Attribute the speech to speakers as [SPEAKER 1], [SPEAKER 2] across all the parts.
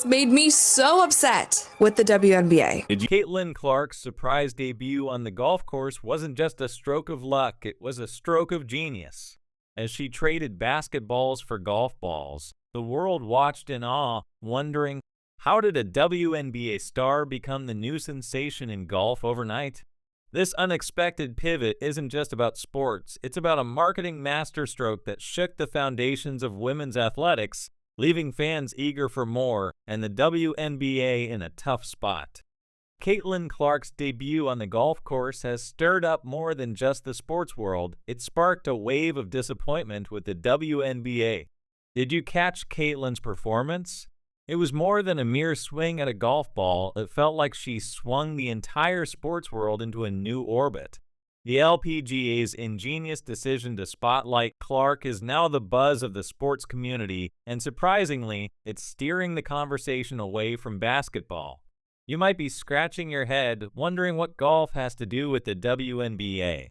[SPEAKER 1] made me so upset with the WNBA.
[SPEAKER 2] Caitlin Clark's surprise debut on the golf course wasn't just a stroke of luck, it was a stroke of genius. As she traded basketballs for golf balls, the world watched in awe, wondering, how did a WNBA star become the new sensation in golf overnight? This unexpected pivot isn't just about sports, it's about a marketing masterstroke that shook the foundations of women's athletics, leaving fans eager for more and the WNBA in a tough spot. Caitlin Clark's debut on the golf course has stirred up more than just the sports world. It sparked a wave of disappointment with the WNBA. Did you catch Caitlin's performance? It was more than a mere swing at a golf ball. It felt like she swung the entire sports world into a new orbit. The LPGA's ingenious decision to spotlight Clark is now the buzz of the sports community, and surprisingly, it's steering the conversation away from basketball. You might be scratching your head, wondering what golf has to do with the WNBA.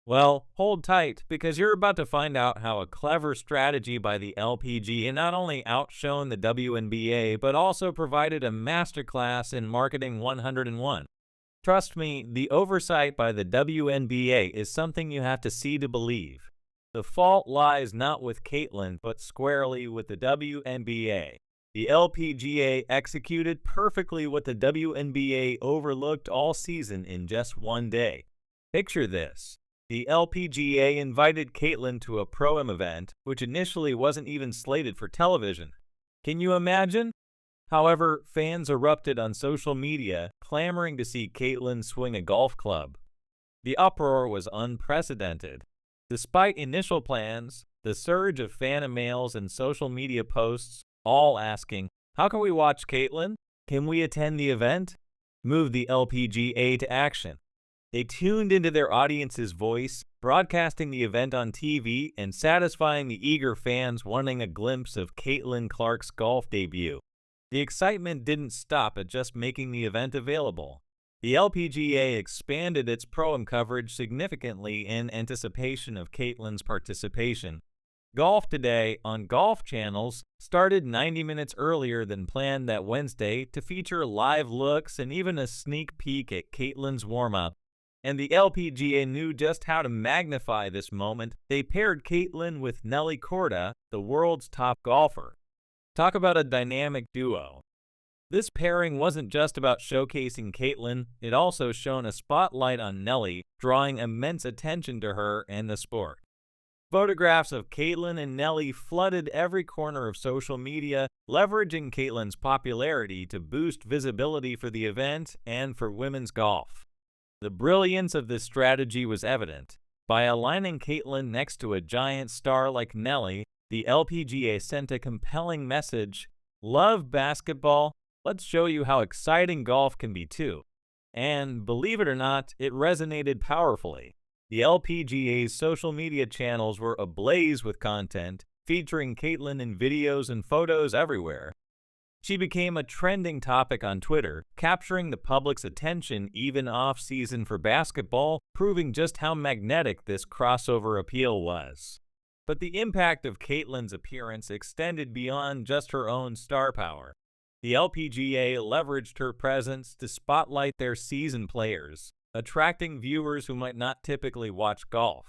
[SPEAKER 2] Well, hold tight, because you're about to find out how a clever strategy by the LPGA not only outshone the WNBA, but also provided a masterclass in Marketing 101. Trust me, the oversight by the WNBA is something you have to see to believe. The fault lies not with Caitlin, but squarely with the WNBA. The LPGA executed perfectly what the WNBA overlooked all season in just one day. Picture this. The LPGA invited Caitlin to a Pro-Am event, which initially wasn't even slated for television. Can you imagine? However, fans erupted on social media, clamoring to see Caitlin swing a golf club. The uproar was unprecedented. Despite initial plans, the surge of fan emails and social media posts, all asking, "How can we watch Caitlin? Can we attend the event?" moved the LPGA to action. They tuned into their audience's voice, broadcasting the event on TV and satisfying the eager fans wanting a glimpse of Caitlin Clark's golf debut. The excitement didn't stop at just making the event available. The LPGA expanded its Pro-Am coverage significantly in anticipation of Caitlin's participation. Golf Today on golf channels started 90 minutes earlier than planned that Wednesday to feature live looks and even a sneak peek at Caitlin's warm-up. And the LPGA knew just how to magnify this moment. They paired Caitlin with Nelly Korda, the world's top golfer. Talk about a dynamic duo. This pairing wasn't just about showcasing Caitlin, it also shone a spotlight on Nelly, drawing immense attention to her and the sport. Photographs of Caitlin and Nelly flooded every corner of social media, leveraging Caitlin's popularity to boost visibility for the event and for women's golf. The brilliance of this strategy was evident. By aligning Caitlin next to a giant star like Nelly, the LPGA sent a compelling message: love basketball, let's show you how exciting golf can be too. And believe it or not, it resonated powerfully. The LPGA's social media channels were ablaze with content, featuring Caitlin in videos and photos everywhere. She became a trending topic on Twitter, capturing the public's attention even off-season for basketball, proving just how magnetic this crossover appeal was. But the impact of Caitlin's appearance extended beyond just her own star power. The LPGA leveraged her presence to spotlight their seasoned players, attracting viewers who might not typically watch golf.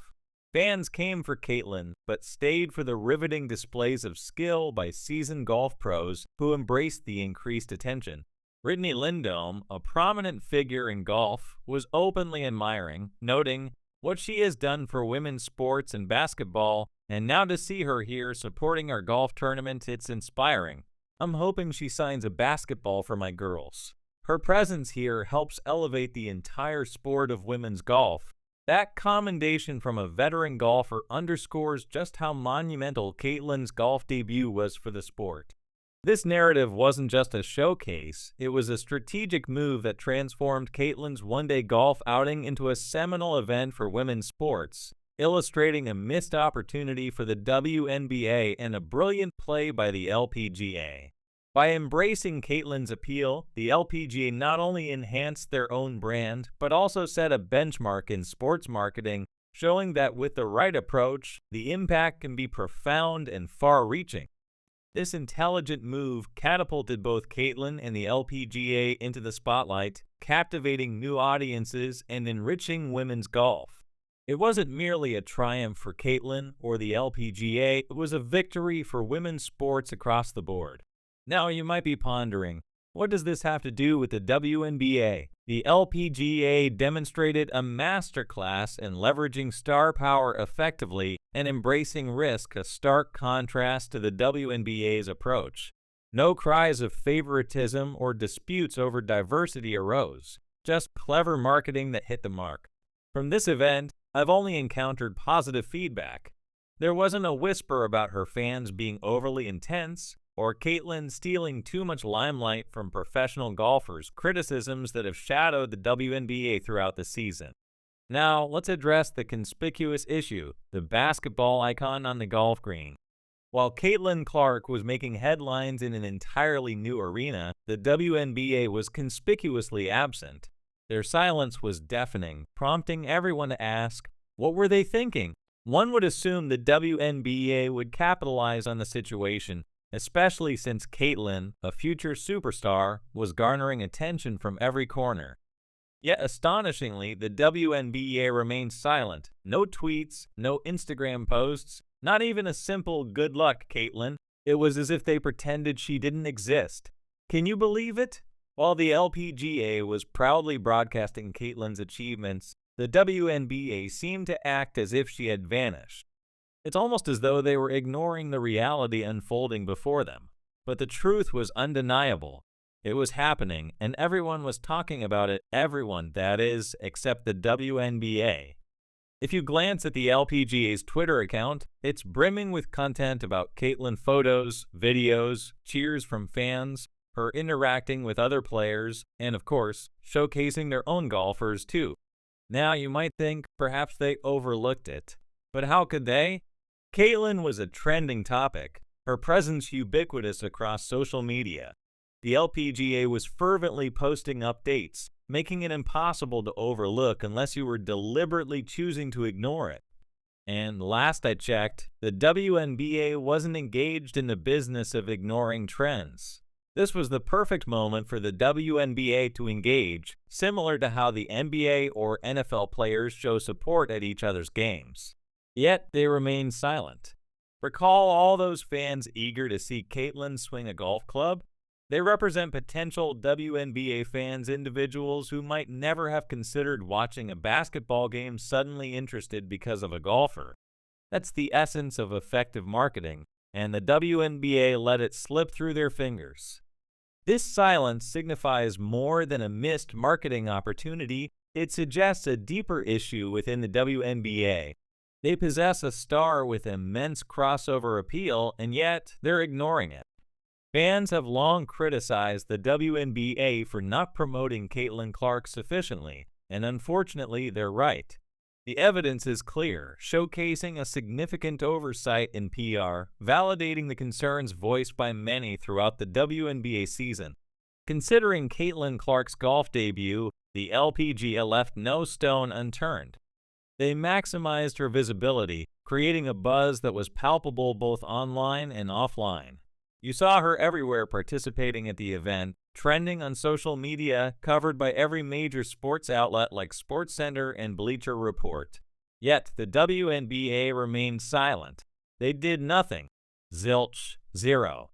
[SPEAKER 2] Fans came for Caitlin, but stayed for the riveting displays of skill by seasoned golf pros who embraced the increased attention. Brittany Lindholm, a prominent figure in golf, was openly admiring, noting what she has done for women's sports and basketball, and now to see her here supporting our golf tournament, it's inspiring. I'm hoping she signs a basketball for my girls. Her presence here helps elevate the entire sport of women's golf. That commendation from a veteran golfer underscores just how monumental Caitlin's golf debut was for the sport. This narrative wasn't just a showcase, it was a strategic move that transformed Caitlin's one-day golf outing into a seminal event for women's sports, illustrating a missed opportunity for the WNBA and a brilliant play by the LPGA. By embracing Caitlin's appeal, the LPGA not only enhanced their own brand, but also set a benchmark in sports marketing, showing that with the right approach, the impact can be profound and far-reaching. This intelligent move catapulted both Caitlin and the LPGA into the spotlight, captivating new audiences and enriching women's golf. It wasn't merely a triumph for Caitlin or the LPGA, it was a victory for women's sports across the board. Now you might be pondering, what does this have to do with the WNBA? The LPGA demonstrated a masterclass in leveraging star power effectively and embracing risk, a stark contrast to the WNBA's approach. No cries of favoritism or disputes over diversity arose, just clever marketing that hit the mark. From this event, I've only encountered positive feedback. There wasn't a whisper about her fans being overly intense, or Caitlin stealing too much limelight from professional golfers, criticisms that have shadowed the WNBA throughout the season. Now, let's address the conspicuous issue, the basketball icon on the golf green. While Caitlin Clark was making headlines in an entirely new arena, the WNBA was conspicuously absent. Their silence was deafening, prompting everyone to ask, what were they thinking? One would assume the WNBA would capitalize on the situation, especially since Caitlin, a future superstar, was garnering attention from every corner. Yet astonishingly, the WNBA remained silent. No tweets, no Instagram posts, not even a simple "good luck, Caitlin." It was as if they pretended she didn't exist. Can you believe it? While the LPGA was proudly broadcasting Caitlin's achievements, the WNBA seemed to act as if she had vanished. It's almost as though they were ignoring the reality unfolding before them. But the truth was undeniable. It was happening, and everyone was talking about it. Everyone, that is, except the WNBA. If you glance at the LPGA's Twitter account, it's brimming with content about Caitlin photos, videos, cheers from fans, her interacting with other players, and of course, showcasing their own golfers too. Now you might think perhaps they overlooked it. But how could they? Caitlin was a trending topic, her presence ubiquitous across social media. The LPGA was fervently posting updates, making it impossible to overlook unless you were deliberately choosing to ignore it. And last I checked, the WNBA wasn't engaged in the business of ignoring trends. This was the perfect moment for the WNBA to engage, similar to how the NBA or NFL players show support at each other's games. Yet they remained silent. Recall all those fans eager to see Caitlin swing a golf club? They represent potential WNBA fans, individuals who might never have considered watching a basketball game suddenly interested because of a golfer. That's the essence of effective marketing, and the WNBA let it slip through their fingers. This silence signifies more than a missed marketing opportunity. It suggests a deeper issue within the WNBA. They possess a star with immense crossover appeal, and yet they're ignoring it. Fans have long criticized the WNBA for not promoting Caitlin Clark sufficiently, and unfortunately they're right. The evidence is clear, showcasing a significant oversight in PR, validating the concerns voiced by many throughout the WNBA season. Considering Caitlin Clark's golf debut, the LPGA left no stone unturned. They maximized her visibility, creating a buzz that was palpable both online and offline. You saw her everywhere participating at the event, trending on social media, covered by every major sports outlet like SportsCenter and Bleacher Report. Yet the WNBA remained silent. They did nothing. Zilch. Zero.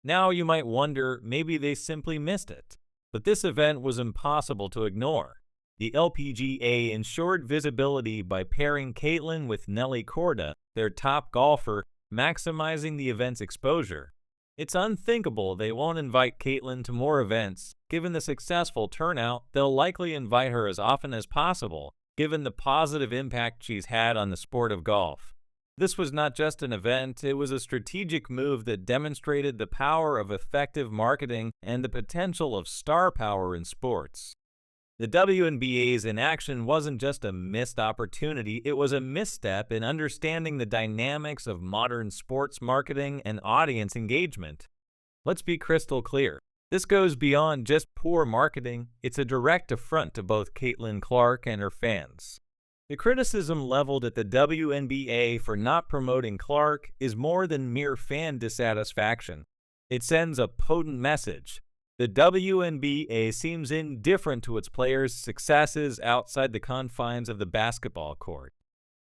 [SPEAKER 2] Now you might wonder, maybe they simply missed it. But this event was impossible to ignore. The LPGA ensured visibility by pairing Caitlin with Nelly Korda, their top golfer, maximizing the event's exposure. It's unthinkable they won't invite Caitlin to more events. Given the successful turnout, they'll likely invite her as often as possible, given the positive impact she's had on the sport of golf. This was not just an event, it was a strategic move that demonstrated the power of effective marketing and the potential of star power in sports. The WNBA's inaction wasn't just a missed opportunity, it was a misstep in understanding the dynamics of modern sports marketing and audience engagement. Let's be crystal clear. This goes beyond just poor marketing, it's a direct affront to both Caitlin Clark and her fans. The criticism leveled at the WNBA for not promoting Clark is more than mere fan dissatisfaction. It sends a potent message. The WNBA seems indifferent to its players' successes outside the confines of the basketball court.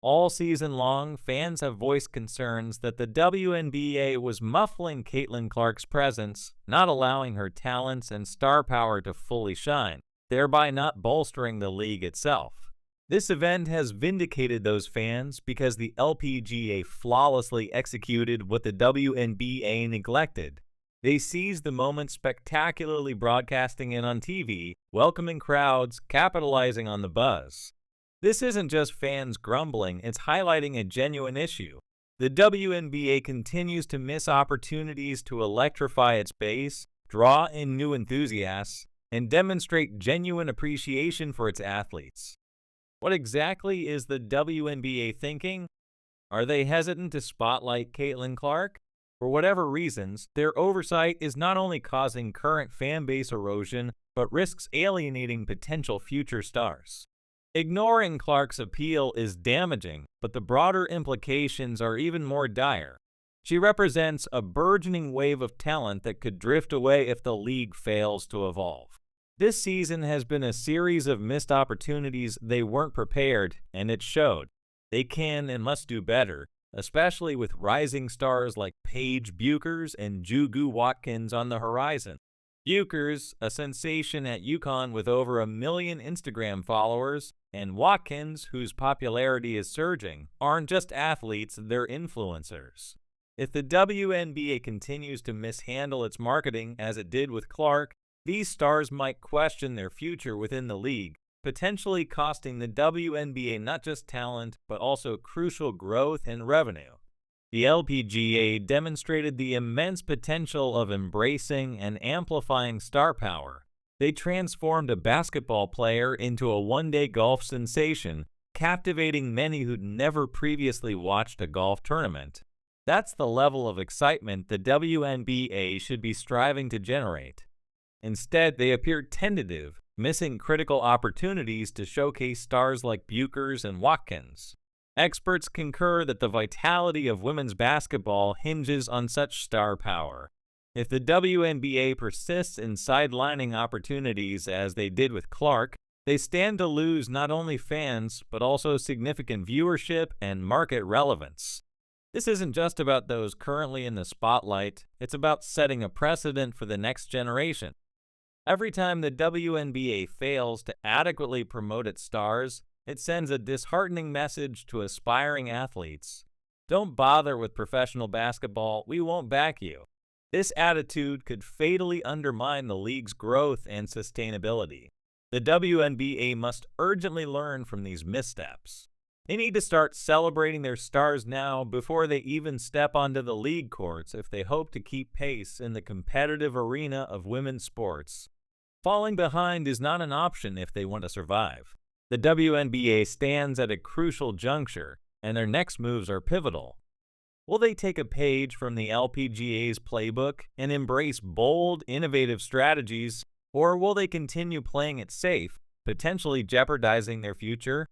[SPEAKER 2] All season long, fans have voiced concerns that the WNBA was muffling Caitlin Clark's presence, not allowing her talents and star power to fully shine, thereby not bolstering the league itself. This event has vindicated those fans because the LPGA flawlessly executed what the WNBA neglected. They seized the moment, spectacularly broadcasting it on TV, welcoming crowds, capitalizing on the buzz. This isn't just fans grumbling, it's highlighting a genuine issue. The WNBA continues to miss opportunities to electrify its base, draw in new enthusiasts, and demonstrate genuine appreciation for its athletes. What exactly is the WNBA thinking? Are they hesitant to spotlight Caitlin Clark? For whatever reasons, their oversight is not only causing current fan base erosion, but risks alienating potential future stars. Ignoring Clark's appeal is damaging, but the broader implications are even more dire. She represents a burgeoning wave of talent that could drift away if the league fails to evolve. This season has been a series of missed opportunities. They weren't prepared, and it showed. They can and must do better, especially with rising stars like Paige Bueckers and Jugu Watkins on the horizon. Bueckers, a sensation at UConn with over 1 million Instagram followers, and Watkins, whose popularity is surging, aren't just athletes, they're influencers. If the WNBA continues to mishandle its marketing as it did with Clark, these stars might question their future within the league, potentially costing the WNBA not just talent, but also crucial growth and revenue. The LPGA demonstrated the immense potential of embracing and amplifying star power. They transformed a basketball player into a one-day golf sensation, captivating many who'd never previously watched a golf tournament. That's the level of excitement the WNBA should be striving to generate. Instead, they appeared tentative, missing critical opportunities to showcase stars like Bueckers and Watkins. Experts concur that the vitality of women's basketball hinges on such star power. If the WNBA persists in sidelining opportunities as they did with Clark, they stand to lose not only fans, but also significant viewership and market relevance. This isn't just about those currently in the spotlight, it's about setting a precedent for the next generation. Every time the WNBA fails to adequately promote its stars, it sends a disheartening message to aspiring athletes. Don't bother with professional basketball, we won't back you. This attitude could fatally undermine the league's growth and sustainability. The WNBA must urgently learn from these missteps. They need to start celebrating their stars now before they even step onto the league courts if they hope to keep pace in the competitive arena of women's sports. Falling behind is not an option if they want to survive. The WNBA stands at a crucial juncture, and their next moves are pivotal. Will they take a page from the LPGA's playbook and embrace bold, innovative strategies, or will they continue playing it safe, potentially jeopardizing their future?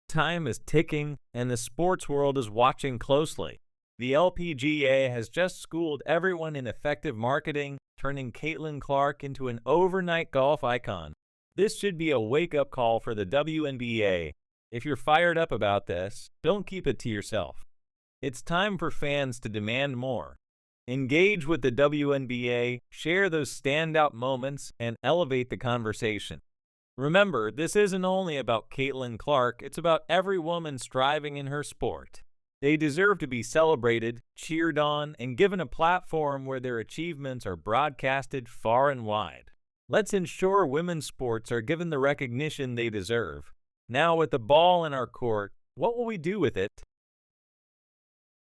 [SPEAKER 2] Time is ticking, and the sports world is watching closely. The LPGA has just schooled everyone in effective marketing, turning Caitlin Clark into an overnight golf icon. This should be a wake-up call for the WNBA. If you're fired up about this, don't keep it to yourself. It's time for fans to demand more. Engage with the WNBA, share those standout moments, and elevate the conversation. Remember, this isn't only about Caitlin Clark, it's about every woman striving in her sport. They deserve to be celebrated, cheered on, and given a platform where their achievements are broadcasted far and wide. Let's ensure women's sports are given the recognition they deserve. Now, with the ball in our court, what will we do with it?